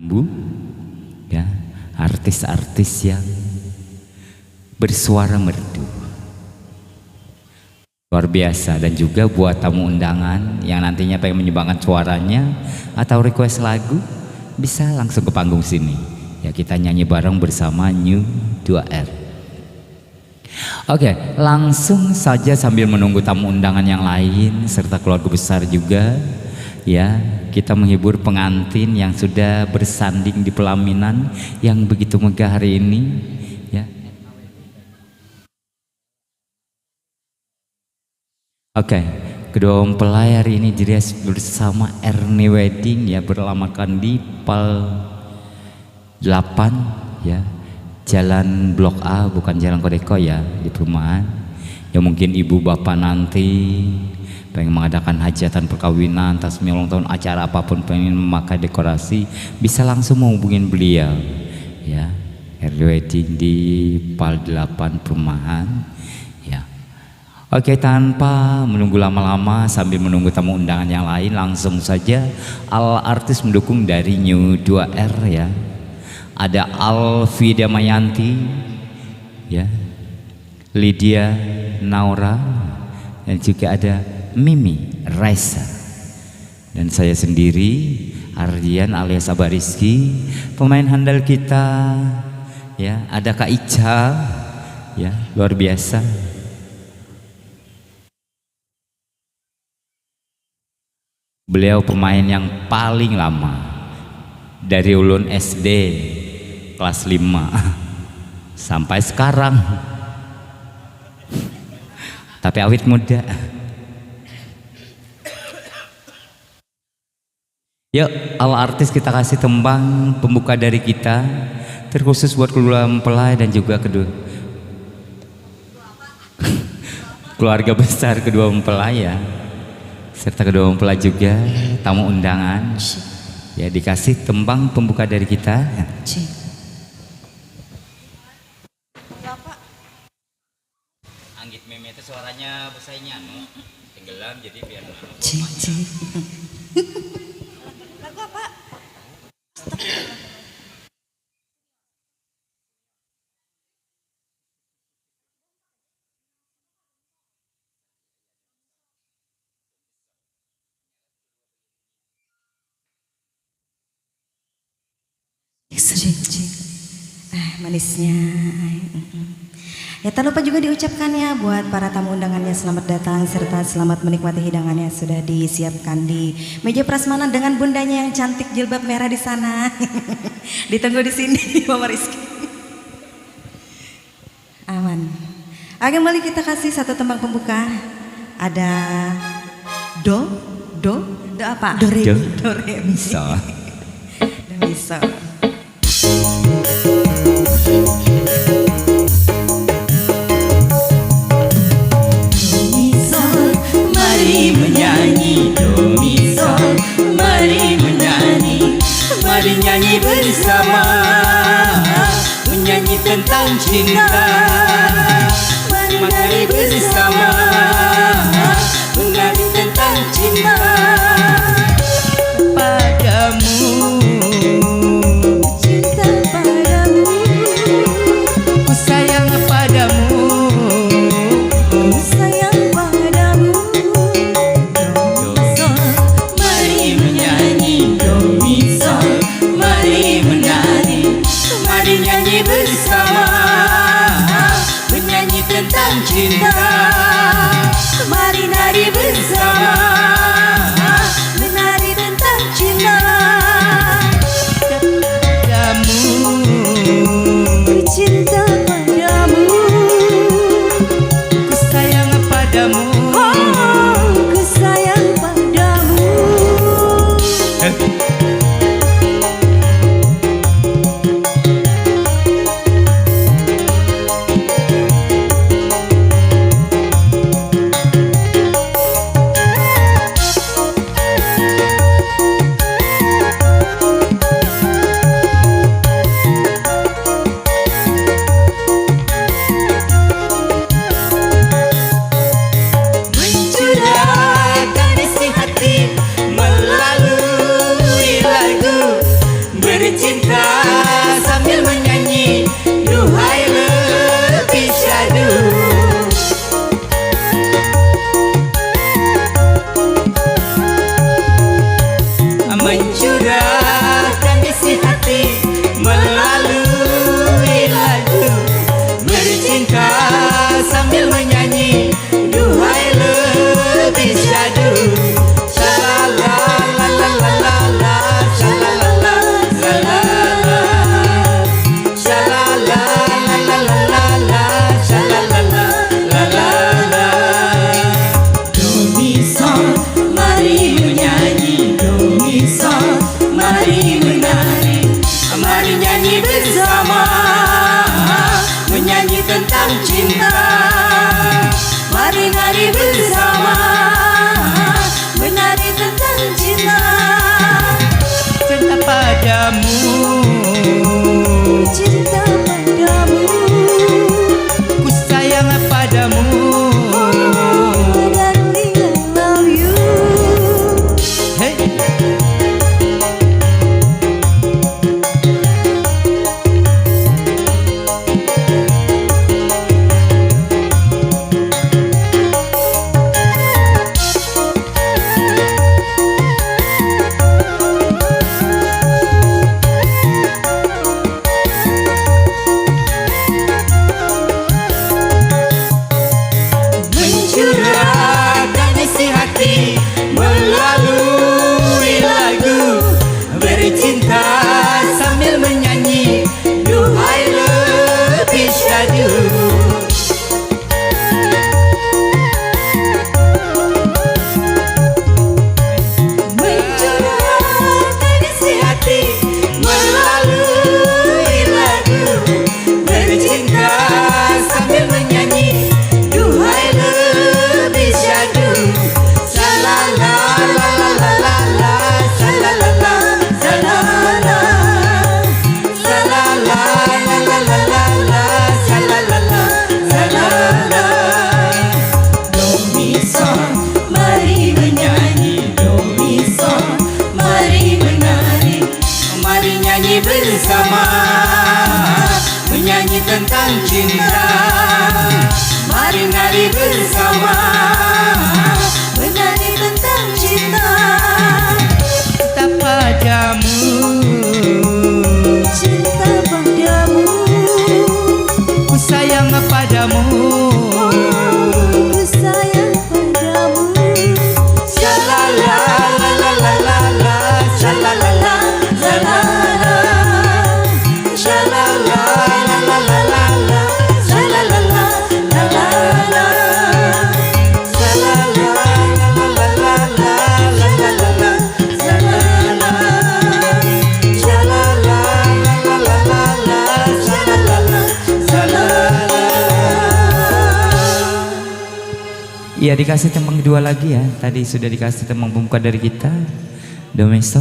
Bu, ya, artis-artis yang bersuara merdu luar biasa. Dan juga buat tamu undangan yang nantinya pengen menyumbangkan suaranya atau request lagu, bisa langsung ke panggung sini ya, kita nyanyi bareng bersama New 2R. Oke, langsung saja sambil menunggu tamu undangan yang lain serta keluarga besar juga ya, kita menghibur pengantin yang sudah bersanding di pelaminan yang begitu megah hari ini ya. Oke, kedua mempelai hari ini dirias bersama Ernie Wedding ya, beralamatkan di Pal 8 ya, Jalan Blok A, bukan Jalan Kodeko ya, di perumahan. Ya mungkin ibu bapak nanti pengen mengadakan hajatan perkawinan, tasmi ulang tahun, acara apapun, pengen memakai dekorasi, bisa langsung menghubungin beliau ya, Ernie Wedding di Pal 8 perumahan ya. Oke, tanpa menunggu lama-lama sambil menunggu tamu undangan yang lain, langsung saja artis mendukung dari New 2R ya. Ada Alvi Damayanti ya, Lydia Naura, dan juga ada Mimi Raisa, dan saya sendiri Ardian alias Abah Rizky, pemain handal kita ya. Ada Kak Ica ya, luar biasa. Beliau pemain yang paling lama dari ulun SD kelas 5 sampai sekarang, tapi awet muda. Yuk, ala artis kita kasih tembang pembuka dari kita, terkhusus buat kedua mempelai dan juga kedua keluarga besar kedua mempelai ya, serta kedua mempelai juga tamu undangan ya, dikasih tembang pembuka dari kita. Anggit meme itu suaranya besarnya tenggelam, jadi biar lagu apa? Manisnya. Ya, tak lupa juga diucapkannya buat para tamu undangannya selamat datang serta selamat menikmati hidangannya sudah disiapkan di meja prasmanan dengan bundanya yang cantik jilbab merah di sana. Ditunggu di sini, Mama Rizky. Aman. Kembali kita kasih satu tembang pembuka. Ada do apa? Do re mi. So. Do mi so. Mari menyanyi do mi sol, mari menyanyi, mari nyanyi bersama, menyanyi tentang cinta. Mari bersama, menyanyi tentang cinta padamu. Cinta padamu, Ku sayang padamu, ku sayang padamu. do sol, mari menyanyi do mi sol, mari menari, mari nyanyi bersama, menyanyi tentang cinta. Mari nari bersama, menari tentang cinta. Padamu, Ku cinta padamu, ku sayang padamu. oh, ku sayang padamu. bersama menyanyi tentang cinta. Mari bersama menari tentang cinta. Cinta padamu, Cinta padamu, ku sayang padamu. darling I love you. Hey. Mencurahkan isi hati melalui lagu, bercinta sambil menyanyi, duhai lebih syadu. Mencurahkan isi hati melalui lagu, Bercinta sambil menyanyi, duhai lebih syadu. Salala la la la la la, salala salala, salala la la la la la, salala salala. do mi sol, Mari menyanyi, do mi sol, mari menari, mari nyanyi bersama, menyanyi tentang cinta. mari nari bersama menari tentang cinta. Cinta padamu, Cinta padamu, ku sayang padamu. ku sayang padamu. Shalala la la la la la, shalala la la la la, shalala la la la la la, shalala la la la la, shalala la la la la la, shalala la shalala, shalala la la la la, shalala shalala. Iya, dikasih tembang kedua lagi ya. Tadi sudah dikasih tembang pembuka dari kita, Domestos.